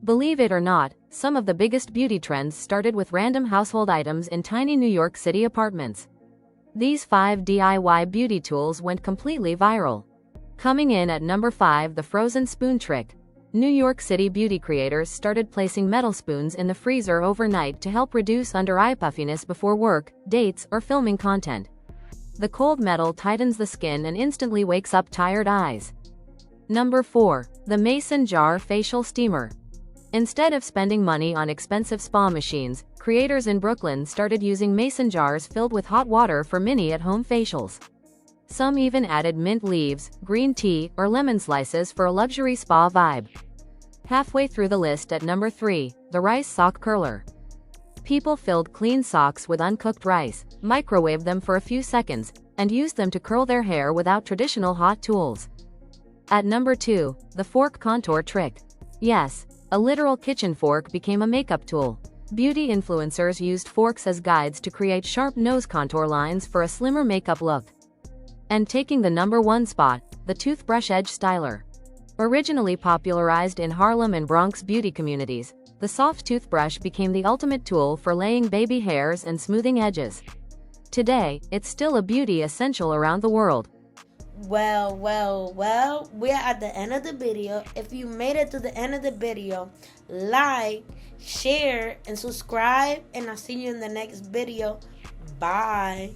Believe it or not, some of the biggest beauty trends started with random household items in tiny New York City apartments. These 5 DIY beauty tools went completely viral. Coming in at number 5, the frozen spoon trick. New York City beauty creators started placing metal spoons in the freezer overnight to help reduce under-eye puffiness before work, dates, or filming content. The cold metal tightens the skin and instantly wakes up tired eyes. Number 4. The Mason Jar Facial Steamer. Instead of spending money on expensive spa machines, creators in Brooklyn started using mason jars filled with hot water for mini at-home facials. Some even added mint leaves, green tea, or lemon slices for a luxury spa vibe. Halfway through the list at number 3, the Rice Sock Curler. People filled clean socks with uncooked rice, microwaved them for a few seconds, and used them to curl their hair without traditional hot tools. At number 2, the Fork Contour Trick. Yes, a literal kitchen fork became a makeup tool. Beauty influencers used forks as guides to create sharp nose contour lines for a slimmer makeup look. And taking the number 1 spot, the Toothbrush Edge Styler. Originally popularized in Harlem and Bronx beauty communities, the soft toothbrush became the ultimate tool for laying baby hairs and smoothing edges. Today, it's still a beauty essential around the world. Well, we are at the end of the video. If you made it to the end of the video, like, share, and subscribe, and I'll see you in the next video. Bye.